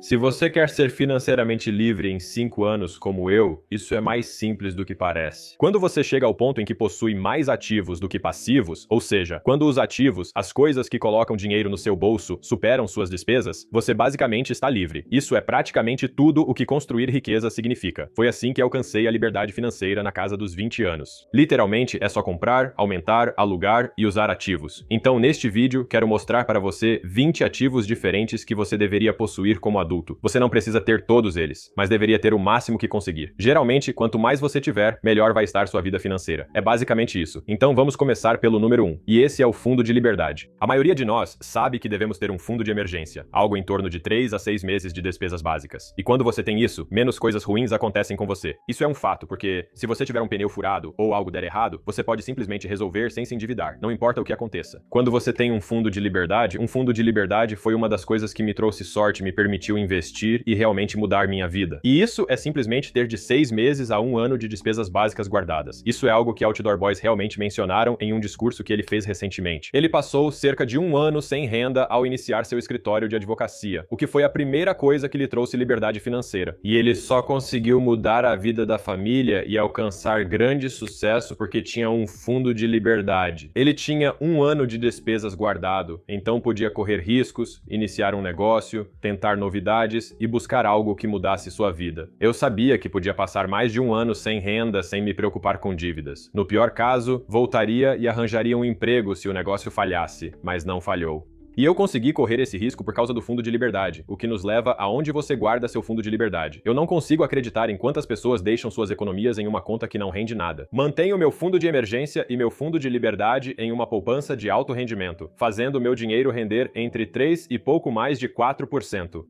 Se você quer ser financeiramente livre em 5 anos, como eu, isso é mais simples do que parece. Quando você chega ao ponto em que possui mais ativos do que passivos, ou seja, quando os ativos, as coisas que colocam dinheiro no seu bolso, superam suas despesas, você basicamente está livre. Isso é praticamente tudo o que construir riqueza significa. Foi assim que alcancei a liberdade financeira na casa dos 20 anos. Literalmente é só comprar, aumentar, alugar e usar ativos. Então, neste vídeo, quero mostrar para você 20 ativos diferentes que você deveria possuir como adulto. Você não precisa ter todos eles, mas deveria ter o máximo que conseguir. Geralmente, quanto mais você tiver, melhor vai estar sua vida financeira. É basicamente isso. Então vamos começar pelo número 1, e esse é o fundo de liberdade. A maioria de nós sabe que devemos ter um fundo de emergência, algo em torno de 3 a 6 meses de despesas básicas. E quando você tem isso, menos coisas ruins acontecem com você. Isso é um fato, porque se você tiver um pneu furado ou algo der errado, você pode simplesmente resolver sem se endividar, não importa o que aconteça. Quando você tem um fundo de liberdade, foi uma das coisas que me trouxe sorte, me permitiu investir e realmente mudar minha vida. E isso é simplesmente ter de 6 meses a 1 ano de despesas básicas guardadas. Isso é algo que Outdoor Boys realmente mencionaram em um discurso que ele fez recentemente. Ele passou cerca de 1 ano sem renda ao iniciar seu escritório de advocacia, o que foi a primeira coisa que lhe trouxe liberdade financeira. E ele só conseguiu mudar a vida da família e alcançar grande sucesso porque tinha um fundo de liberdade. Ele tinha 1 ano de despesas guardado, então podia correr riscos, iniciar um negócio, tentar novidades e buscar algo que mudasse sua vida. Eu sabia que podia passar mais de 1 ano sem renda, sem me preocupar com dívidas. No pior caso, voltaria e arranjaria um emprego se o negócio falhasse, mas não falhou. E eu consegui correr esse risco por causa do fundo de liberdade, o que nos leva aonde você guarda seu fundo de liberdade. Eu não consigo acreditar em quantas pessoas deixam suas economias em uma conta que não rende nada. Mantenho meu fundo de emergência e meu fundo de liberdade em uma poupança de alto rendimento, fazendo meu dinheiro render entre 3 e pouco mais de 4%.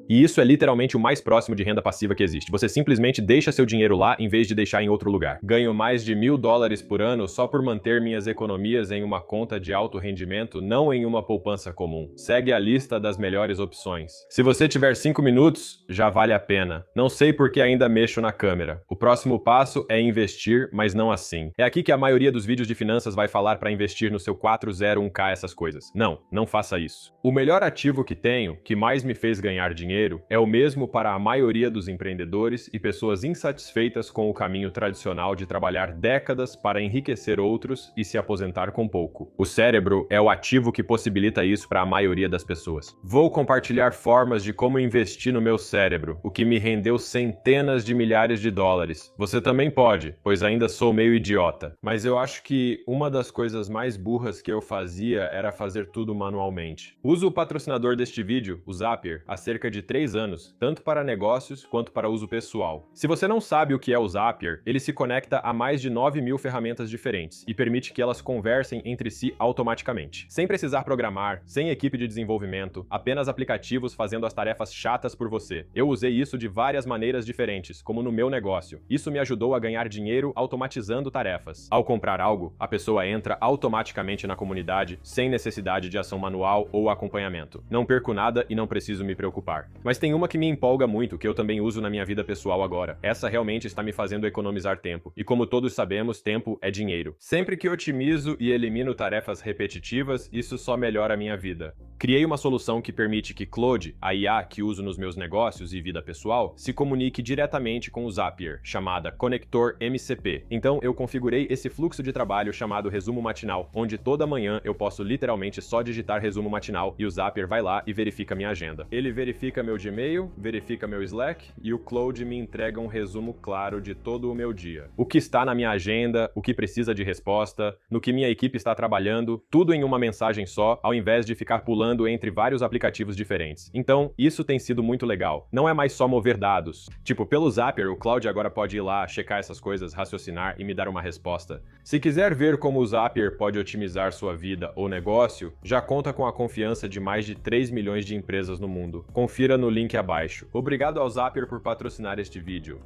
E isso é literalmente o mais próximo de renda passiva que existe. Você simplesmente deixa seu dinheiro lá em vez de deixar em outro lugar. Ganho mais de $1.000 por ano só por manter minhas economias em uma conta de alto rendimento, não em uma poupança comum. Segue a lista das melhores opções. Se você tiver 5 minutos, já vale a pena. Não sei por que ainda mexo na câmera. O próximo passo é investir, mas não assim. É aqui que a maioria dos vídeos de finanças vai falar para investir no seu 401k essas coisas. Não, não faça isso. O melhor ativo que tenho, que mais me fez ganhar dinheiro, é o mesmo para a maioria dos empreendedores e pessoas insatisfeitas com o caminho tradicional de trabalhar décadas para enriquecer outros e se aposentar com pouco. O cérebro é o ativo que possibilita isso para a maioria das pessoas. Vou compartilhar formas de como investir no meu cérebro, o que me rendeu centenas de milhares de dólares. Você também pode, pois ainda sou meio idiota. Mas eu acho que uma das coisas mais burras que eu fazia era fazer tudo manualmente. Uso o patrocinador deste vídeo, o Zapier, há cerca de 3 anos, tanto para negócios quanto para uso pessoal. Se você não sabe o que é o Zapier, ele se conecta a mais de 9.000 ferramentas diferentes e permite que elas conversem entre si automaticamente. Sem precisar programar, sem equipe de desenvolvimento, apenas aplicativos fazendo as tarefas chatas por você. Eu usei isso de várias maneiras diferentes, como no meu negócio. Isso me ajudou a ganhar dinheiro automatizando tarefas. Ao comprar algo, a pessoa entra automaticamente na comunidade, sem necessidade de ação manual ou acompanhamento. Não perco nada e não preciso me preocupar. Mas tem uma que me empolga muito, que eu também uso na minha vida pessoal agora. Essa realmente está me fazendo economizar tempo. E como todos sabemos, tempo é dinheiro. Sempre que otimizo e elimino tarefas repetitivas, isso só melhora a minha vida. Criei uma solução que permite que Claude, a IA que uso nos meus negócios e vida pessoal, se comunique diretamente com o Zapier, chamada Conector MCP. Então eu configurei esse fluxo de trabalho chamado resumo matinal, onde toda manhã eu posso literalmente só digitar resumo matinal e o Zapier vai lá e verifica minha agenda. Ele verifica meu Gmail, verifica meu Slack e o Claude me entrega um resumo claro de todo o meu dia. O que está na minha agenda, o que precisa de resposta, no que minha equipe está trabalhando, tudo em uma mensagem só, ao invés de ficar pulando entre vários aplicativos diferentes. Então, isso tem sido muito legal. Não é mais só mover dados. Tipo, pelo Zapier, o Claude agora pode ir lá, checar essas coisas, raciocinar e me dar uma resposta. Se quiser ver como o Zapier pode otimizar sua vida ou negócio, já conta com a confiança de mais de 3 milhões de empresas no mundo. Confira no link abaixo. Obrigado ao Zapier por patrocinar este vídeo.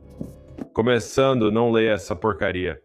Começando, não leia essa porcaria.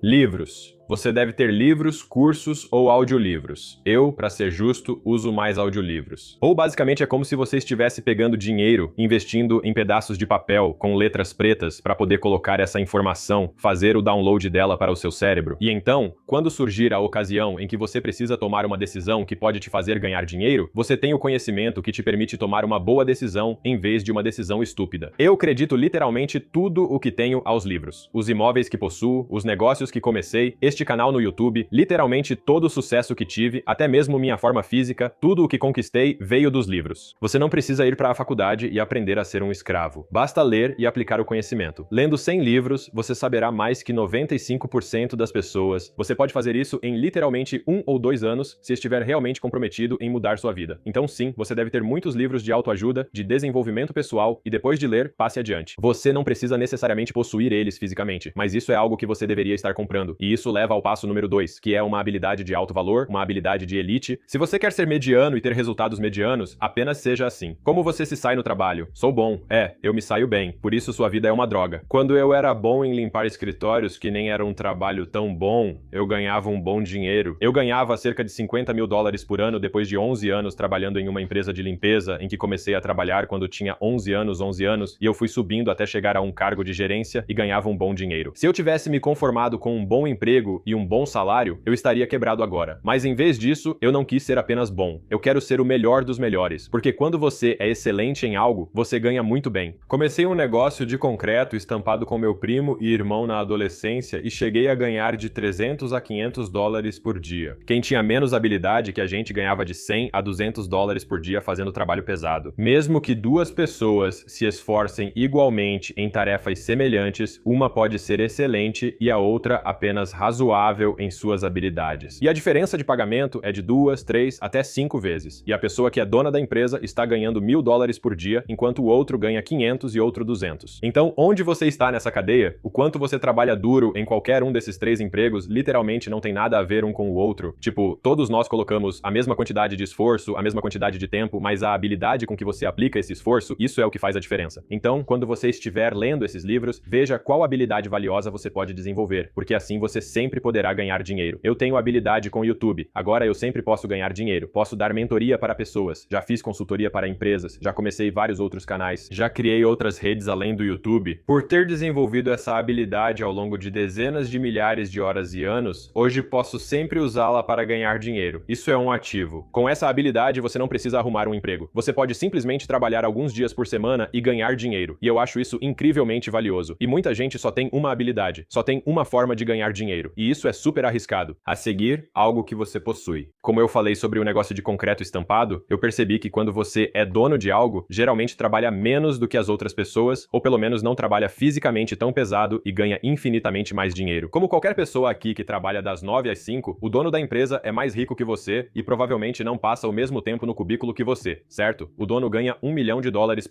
Livros. Você deve ter livros, cursos ou audiolivros. Eu, para ser justo, uso mais audiolivros. Ou basicamente é como se você estivesse pegando dinheiro, investindo em pedaços de papel com letras pretas para poder colocar essa informação, fazer o download dela para o seu cérebro. E então, quando surgir a ocasião em que você precisa tomar uma decisão que pode te fazer ganhar dinheiro, você tem o conhecimento que te permite tomar uma boa decisão em vez de uma decisão estúpida. Eu acredito literalmente tudo o que tenho aos livros. Os imóveis que possuo, os negócios que comecei, este canal no YouTube, literalmente todo o sucesso que tive, até mesmo minha forma física, tudo o que conquistei veio dos livros. Você não precisa ir para a faculdade e aprender a ser um escravo. Basta ler e aplicar o conhecimento. Lendo 100 livros, você saberá mais que 95% das pessoas. Você pode fazer isso em literalmente 1 ou 2 anos se estiver realmente comprometido em mudar sua vida. Então sim, você deve ter muitos livros de autoajuda, de desenvolvimento pessoal e depois de ler, passe adiante. Você não precisa necessariamente possuir eles fisicamente, mas isso é algo que você deveria estar comprando. E isso leva ao passo número 2, que é uma habilidade de alto valor, uma habilidade de elite. Se você quer ser mediano e ter resultados medianos, apenas seja assim. Como você se sai no trabalho? Sou bom. Eu me saio bem. Por isso sua vida é uma droga. Quando eu era bom em limpar escritórios, que nem era um trabalho tão bom, eu ganhava um bom dinheiro. Eu ganhava cerca de $50 mil por ano depois de 11 anos trabalhando em uma empresa de limpeza em que comecei a trabalhar quando tinha 11 anos, e eu fui subindo até chegar a um cargo de gerência e ganhava um bom dinheiro. Se eu tivesse me conformado com um bom emprego e um bom salário, eu estaria quebrado agora. Mas em vez disso, eu não quis ser apenas bom. Eu quero ser o melhor dos melhores, porque quando você é excelente em algo, você ganha muito bem. Comecei um negócio de concreto estampado com meu primo e irmão na adolescência e cheguei a ganhar de $300 a $500 por dia. Quem tinha menos habilidade que a gente ganhava de $100 a $200 por dia fazendo trabalho pesado. Mesmo que duas pessoas se esforcem igualmente em tarefas semelhantes, uma pode ser excelente e a outra apenas razoável em suas habilidades. E a diferença de pagamento é de 2, 3 até 5 vezes. E a pessoa que é dona da empresa está ganhando $1.000 por dia, enquanto o outro ganha 500 e outro 200. Então, onde você está nessa cadeia, o quanto você trabalha duro em qualquer um desses 3 empregos, literalmente não tem nada a ver um com o outro. Tipo, todos nós colocamos a mesma quantidade de esforço, a mesma quantidade de tempo, mas a habilidade com que você aplica esse esforço, isso é o que faz a diferença. Então, quando você estiver lendo esses livros, veja qual habilidade valiosa você pode desenvolver, porque assim você sempre poderá ganhar dinheiro. Eu tenho habilidade com o YouTube, agora eu sempre posso ganhar dinheiro, posso dar mentoria para pessoas, já fiz consultoria para empresas, já comecei vários outros canais, já criei outras redes além do YouTube. Por ter desenvolvido essa habilidade ao longo de dezenas de milhares de horas e anos, hoje posso sempre usá-la para ganhar dinheiro. Isso é um ativo. Com essa habilidade, você não precisa arrumar um emprego. Você pode simplesmente trabalhar alguns dias por semana e ganhar dinheiro. E eu acho isso incrivelmente valioso. E muita gente só tem uma habilidade, só tem uma forma de ganhar dinheiro. E isso é super arriscado. A seguir, algo que você possui. Como eu falei sobre o negócio de concreto estampado, eu percebi que quando você é dono de algo, geralmente trabalha menos do que as outras pessoas, ou pelo menos não trabalha fisicamente tão pesado e ganha infinitamente mais dinheiro. Como qualquer pessoa aqui que trabalha das 9 às 5, o dono da empresa é mais rico que você e provavelmente não passa o mesmo tempo no cubículo que você, certo? O dono ganha $1 milhão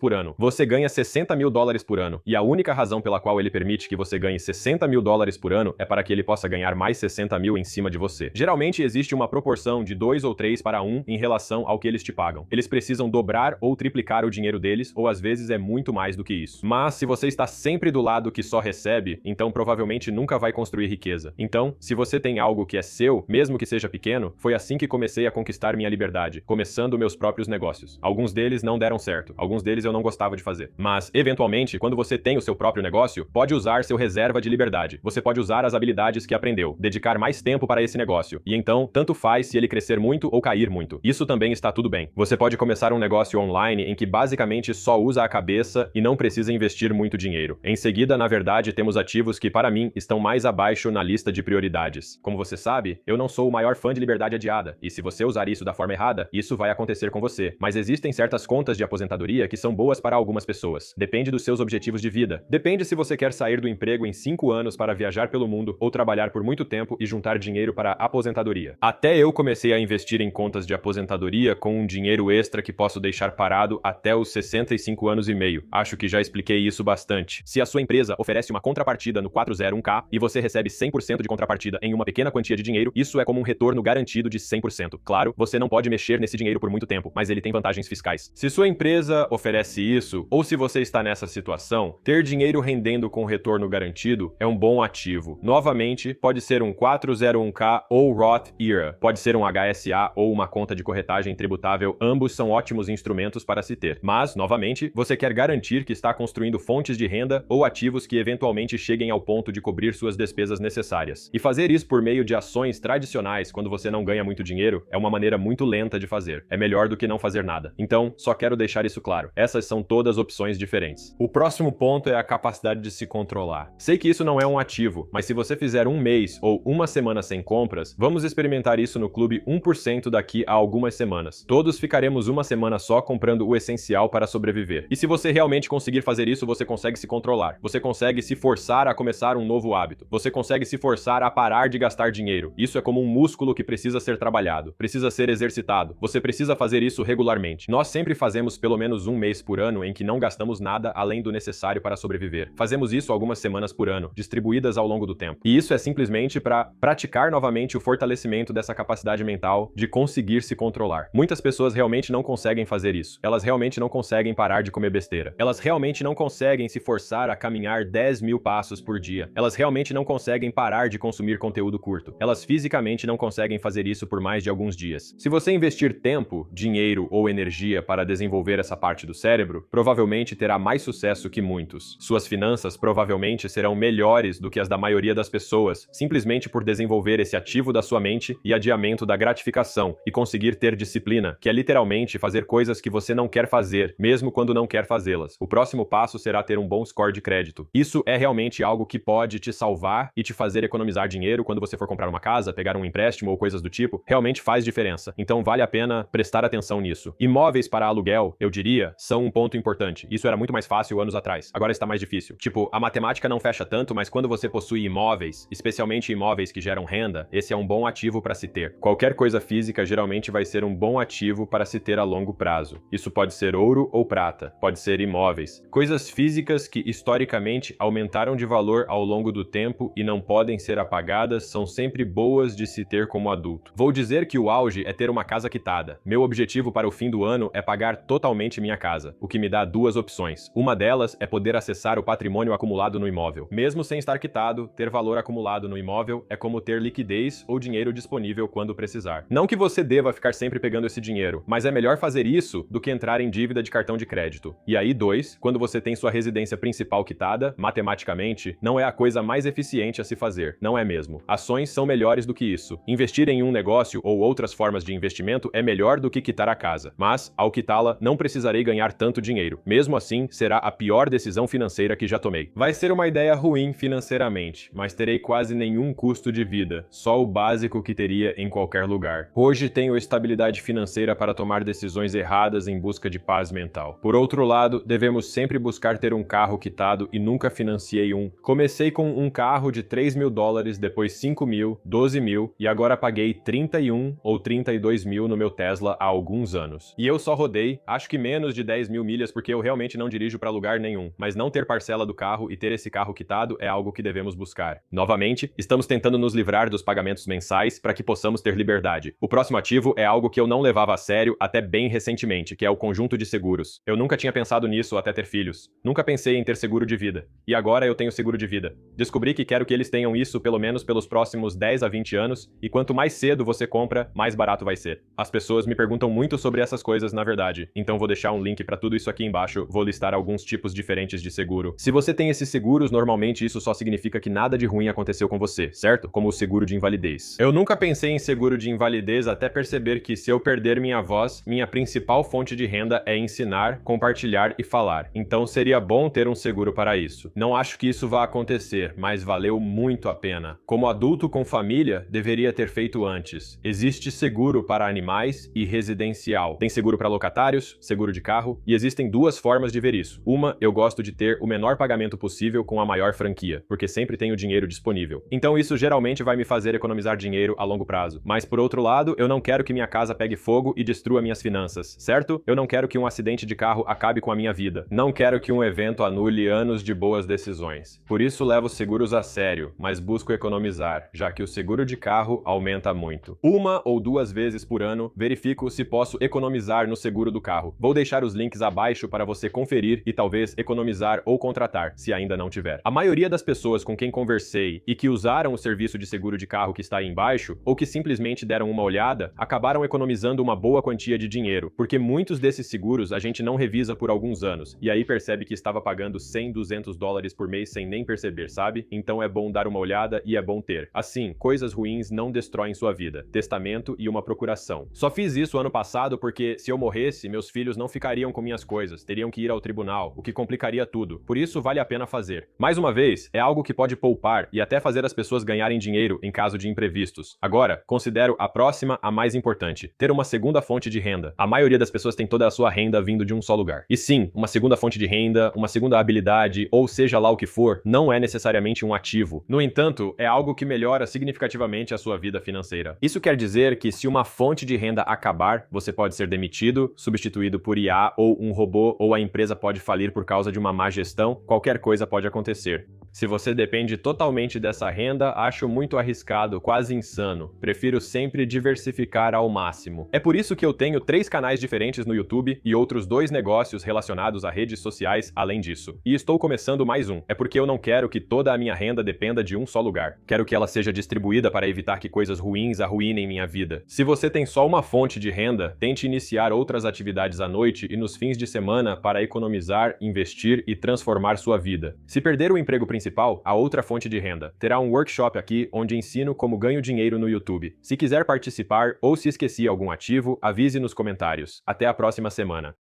por ano. Você ganha $60 mil por ano. E a única razão pela qual ele permite que você ganhe $60 mil por ano é para que ele possa ganhar mais 60 mil em cima de você. Geralmente existe uma proporção de 2 ou 3 para 1 em relação ao que eles te pagam. Eles precisam dobrar ou triplicar o dinheiro deles, ou às vezes é muito mais do que isso. Mas se você está sempre do lado que só recebe, então provavelmente nunca vai construir riqueza. Então, se você tem algo que é seu, mesmo que seja pequeno, foi assim que comecei a conquistar minha liberdade, começando meus próprios negócios. Alguns deles não deram certo, alguns deles eu não gostava de fazer. Mas, eventualmente, quando você tem o seu próprio negócio, pode usar seu reserva de liberdade. Você pode usar as habilidades que aprendeu, dedicar mais tempo para esse negócio. E então, tanto faz se ele crescer muito ou cair muito. Isso também está tudo bem. Você pode começar um negócio online em que basicamente só usa a cabeça e não precisa investir muito dinheiro. Em seguida, na verdade, temos ativos que, para mim, estão mais abaixo na lista de prioridades. Como você sabe, eu não sou o maior fã de liberdade adiada, e se você usar isso da forma errada, isso vai acontecer com você. Mas existem certas contas de aposentadoria que são boas para algumas pessoas. Depende dos seus objetivos de vida. Depende se você quer sair do emprego em 5 anos para viajar pelo mundo ou trabalhar por muito tempo e juntar dinheiro para a aposentadoria. Até eu comecei a investir em contas de aposentadoria com um dinheiro extra que posso deixar parado até os 65 anos e meio. Acho que já expliquei isso bastante. Se a sua empresa oferece uma contrapartida no 401k e você recebe 100% de contrapartida em uma pequena quantia de dinheiro, isso é como um retorno garantido de 100%. Claro, você não pode mexer nesse dinheiro por muito tempo, mas ele tem vantagens fiscais. Se sua empresa oferece isso, ou se você está nessa situação, ter dinheiro rendendo com retorno garantido é um bom ativo. Novamente, pode ser um 401k ou Roth IRA, pode ser um HSA ou uma conta de corretagem tributável, ambos são ótimos instrumentos para se ter. Mas, novamente, você quer garantir que está construindo fontes de renda ou ativos que eventualmente cheguem ao ponto de cobrir suas despesas necessárias. E fazer isso por meio de ações tradicionais, quando você não ganha muito dinheiro, é uma maneira muito lenta de fazer. É melhor do que não fazer nada. Então, só quero deixar isso claro. Essas são todas opções diferentes. O próximo ponto é a capacidade de se controlar. Sei que isso não é um ativo, mas se você fizer um mês ou uma semana sem compras, vamos experimentar isso no clube 1% daqui a algumas semanas. Todos ficaremos uma semana só comprando o essencial para sobreviver. E se você realmente conseguir fazer isso, você consegue se controlar. Você consegue se forçar a começar um novo hábito. Você consegue se forçar a parar de gastar dinheiro. Isso é como um músculo que precisa ser trabalhado, precisa ser exercitado. Você precisa fazer isso regularmente. Nós sempre fazemos pelo menos um mês por ano em que não gastamos nada além do necessário para sobreviver. Fazemos isso algumas semanas por ano, distribuídas ao longo do tempo. E isso é simplesmente para praticar novamente o fortalecimento dessa capacidade mental de conseguir se controlar. Muitas pessoas realmente não conseguem fazer isso. Elas realmente não conseguem parar de comer besteira. Elas realmente não conseguem se forçar a caminhar 10.000 passos por dia. Elas realmente não conseguem parar de consumir conteúdo curto. Elas fisicamente não conseguem fazer isso por mais de alguns dias. Se você investir tempo, dinheiro ou energia para desenvolver essa parte do cérebro, provavelmente terá mais sucesso que muitos. Suas finanças provavelmente serão melhores do que as da maioria das pessoas, simplesmente por desenvolver esse ativo da sua mente e adiamento da gratificação e conseguir ter disciplina, que é literalmente fazer coisas que você não quer fazer, mesmo quando não quer fazê-las. O próximo passo será ter um bom score de crédito. Isso é realmente algo que pode te salvar e te fazer economizar dinheiro quando você for comprar uma casa, pegar um empréstimo ou coisas do tipo. Realmente faz diferença. Então vale a pena prestar atenção nisso. Imóveis para aluguel, eu diria, são um ponto importante. Isso era muito mais fácil anos atrás. Agora está mais difícil. Tipo, a matemática não fecha tanto, mas quando você possui imóveis, especialmente imóveis que geram renda, esse é um bom ativo para se ter. Qualquer coisa física geralmente vai ser um bom ativo para se ter a longo prazo. Isso pode ser ouro ou prata, pode ser imóveis. Coisas físicas que historicamente aumentaram de valor ao longo do tempo e não podem ser apagadas são sempre boas de se ter como adulto. Vou dizer que o auge é ter uma casa quitada. Meu objetivo para o fim do ano é pagar totalmente minha casa, o que me dá duas opções. Uma delas é poder acessar o patrimônio acumulado no imóvel. Mesmo sem estar quitado, ter valor acumulado no imóvel é como ter liquidez ou dinheiro disponível quando precisar. Não que você deva ficar sempre pegando esse dinheiro, mas é melhor fazer isso do que entrar em dívida de cartão de crédito. E aí, dois, quando você tem sua residência principal quitada, matematicamente, não é a coisa mais eficiente a se fazer, não é mesmo? Ações são melhores do que isso. Investir em um negócio ou outras formas de investimento é melhor do que quitar a casa. Mas, ao quitá-la, não precisarei ganhar tanto dinheiro. Mesmo assim, será a pior decisão financeira que já tomei. Vai ser uma ideia ruim financeiramente, mas terei quase nenhum custo de vida, só o básico que teria em qualquer lugar. Hoje tenho estabilidade financeira para tomar decisões erradas em busca de paz mental. Por outro lado, devemos sempre buscar ter um carro quitado e nunca financiei um. Comecei com um carro de $3.000, depois 5.000, 12.000 e agora paguei 31 ou 32 mil no meu Tesla há alguns anos. E eu só rodei, acho que menos de 10.000 milhas porque eu realmente não dirijo para lugar nenhum, mas não ter parcela do carro e ter esse carro quitado é algo que devemos buscar. Novamente, estamos tentando nos livrar dos pagamentos mensais para que possamos ter liberdade. O próximo ativo é algo que eu não levava a sério até bem recentemente, que é o conjunto de seguros. Eu nunca tinha pensado nisso até ter filhos. Nunca pensei em ter seguro de vida. E agora eu tenho seguro de vida. Descobri que quero que eles tenham isso pelo menos pelos próximos 10 a 20 anos, e quanto mais cedo você compra, mais barato vai ser. As pessoas me perguntam muito sobre essas coisas na verdade, então vou deixar um link para tudo isso aqui embaixo, vou listar alguns tipos diferentes de seguro. Se você tem esses seguros, normalmente isso só significa que nada de ruim aconteceu com você, certo? Como o seguro de invalidez. Eu nunca pensei em seguro de invalidez até perceber que se eu perder minha voz, minha principal fonte de renda é ensinar, compartilhar e falar. Então seria bom ter um seguro para isso. Não acho que isso vá acontecer, mas valeu muito a pena. Como adulto com família, deveria ter feito antes. Existe seguro para animais e residencial. Tem seguro para locatários, seguro de carro, e existem duas formas de ver isso. Uma, eu gosto de ter o menor pagamento possível com a maior franquia, porque sempre tenho dinheiro disponível. Então isso geralmente vai me fazer economizar dinheiro a longo prazo. Mas por outro lado, eu não quero que minha casa pegue fogo e destrua minhas finanças, certo? Eu não quero que um acidente de carro acabe com a minha vida. Não quero que um evento anule anos de boas decisões. Por isso levo seguros a sério, mas busco economizar, já que o seguro de carro aumenta muito. Uma ou duas vezes por ano, verifico se posso economizar no seguro do carro. Vou deixar os links abaixo para você conferir e talvez economizar ou contratar, se ainda não tiver. A maioria das pessoas com quem conversei e que usaram o serviço de seguro de carro que está aí embaixo, ou que simplesmente deram uma olhada, acabaram economizando uma boa quantia de dinheiro, porque muitos desses seguros a gente não revisa por alguns anos, e aí percebe que estava pagando 100, 200 dólares por mês sem nem perceber, sabe? Então é bom dar uma olhada e é bom ter. Assim, coisas ruins não destroem sua vida. Testamento e uma procuração. Só fiz isso ano passado porque, se eu morresse, meus filhos não ficariam com minhas coisas, teriam que ir ao tribunal, o que complicaria tudo. Por isso, vale a pena fazer. Mais uma vez, é algo que pode poupar e até fazer as pessoas ganharem dinheiro em caso de imprevistos. Agora, considero a próxima a mais importante: ter uma segunda fonte de renda. A maioria das pessoas tem toda a sua renda vindo de um só lugar. E sim, uma segunda fonte de renda, uma segunda habilidade, ou seja lá o que for, não é necessariamente um ativo. No entanto, é algo que melhora significativamente a sua vida financeira. Isso quer dizer que se uma fonte de renda acabar, você pode ser demitido, substituído por IA ou um robô, ou a empresa pode falir por causa de uma má gestão, qualquer coisa pode acontecer. Se você depende totalmente dessa renda, acho muito arriscado, quase insano. Prefiro sempre diversificar ao máximo. É por isso que eu tenho 3 canais diferentes no YouTube e outros 2 negócios relacionados a redes sociais além disso. E estou começando mais um. É porque eu não quero que toda a minha renda dependa de um só lugar. Quero que ela seja distribuída para evitar que coisas ruins arruinem minha vida. Se você tem só uma fonte de renda, tente iniciar outras atividades à noite e nos fins de semana para economizar, investir e transformar sua vida. Se perder o emprego principal, a outra fonte de renda. Terá um workshop aqui onde ensino como ganho dinheiro no YouTube. Se quiser participar ou se esqueci algum ativo, avise nos comentários. Até a próxima semana.